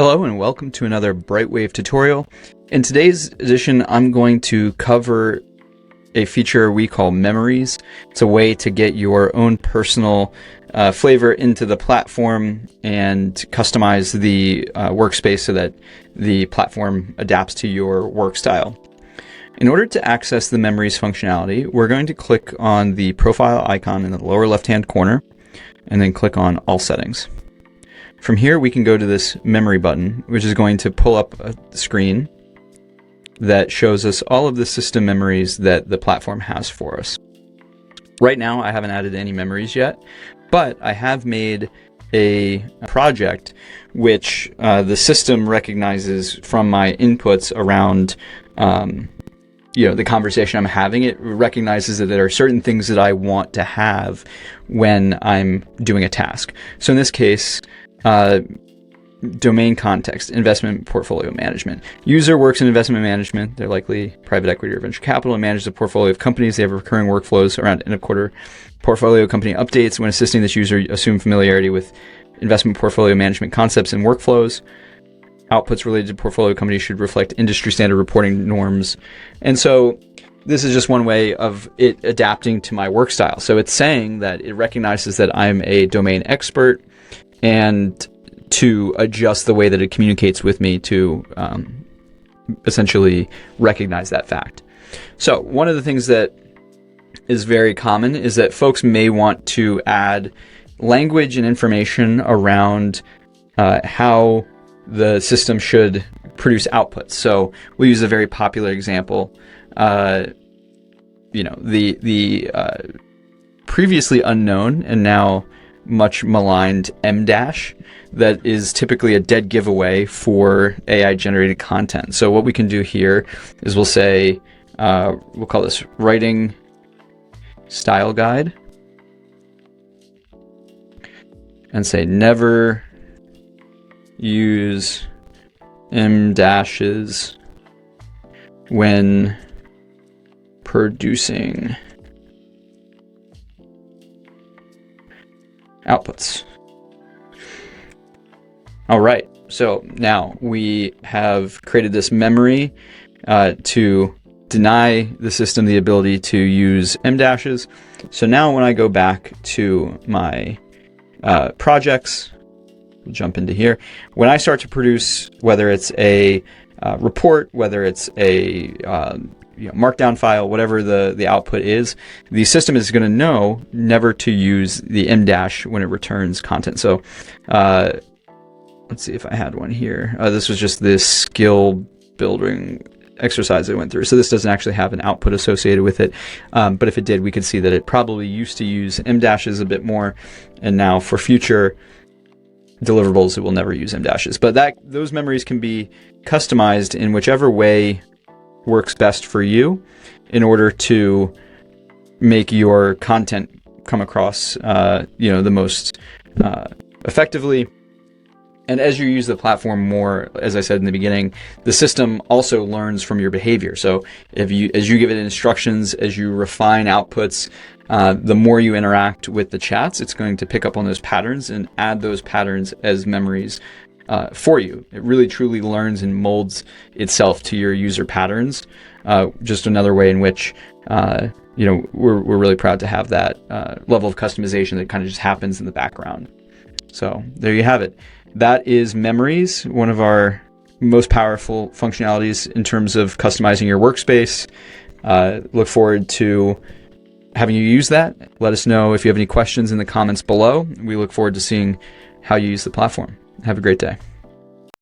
Hello and welcome to another Brightwave tutorial. In today's edition, I'm going to cover a feature we call memories. It's a way to get your own personal flavor into the platform and customize the workspace so that the platform adapts to your work style. In order to access the memories functionality, we're going to click on the profile icon in the lower left-hand corner and then click on All Settings. From here, we can go to this memory button, which is going to pull up a screen that shows us all of the system memories that the platform has for us. Right now, I haven't added any memories yet, but I have made a project which the system recognizes from my inputs around the conversation I'm having. It recognizes that there are certain things that I want to have when I'm doing a task. So in this case, domain context, investment portfolio management. User works in investment management. They're likely private equity or venture capital and manages a portfolio of companies. They have recurring workflows around end of quarter portfolio company updates. When assisting this user, assume familiarity with investment portfolio management concepts and workflows. Outputs related to portfolio companies should reflect industry standard reporting norms. And so this is just one way of it adapting to my work style. So it's saying that it recognizes that I'm a domain expert and to adjust the way that it communicates with me to essentially recognize that fact. So one of the things that is very common is that folks may want to add language and information around how the system should produce outputs. So we'll use a very popular example. The previously unknown and now much maligned M dash that is typically a dead giveaway for AI generated content. So what we can do here is we'll say, we'll call this writing style guide and say never use M dashes when producing outputs. All right, so now we have created this memory to deny the system the ability to use M dashes. So now when I go back to my projects, we'll jump into here. When I start to produce, whether it's a report, whether it's a markdown file, whatever the output is, the system is going to know never to use the M dash when it returns content. So let's see if I had one here. This was just this skill building exercise I went through. So this doesn't actually have an output associated with it. But if it did, we could see that it probably used to use M dashes a bit more. And now for future deliverables, it will never use M dashes. But those memories can be customized in whichever way works best for you in order to make your content come across the most effectively. And as you use the platform more, as I said in the beginning, the system also learns from your behavior. So as you give it instructions, as you refine outputs, the more you interact with the chats, it's going to pick up on those patterns and add those patterns as memories for you. It really truly learns and molds itself to your user patterns. Just another way in which we're really proud to have that level of customization that kind of just happens in the background. So there you have it. That is memories, one of our most powerful functionalities in terms of customizing your workspace. Look forward to having you use that. Let us know if you have any questions in the comments below. We look forward to seeing how you use the platform. Have a great day.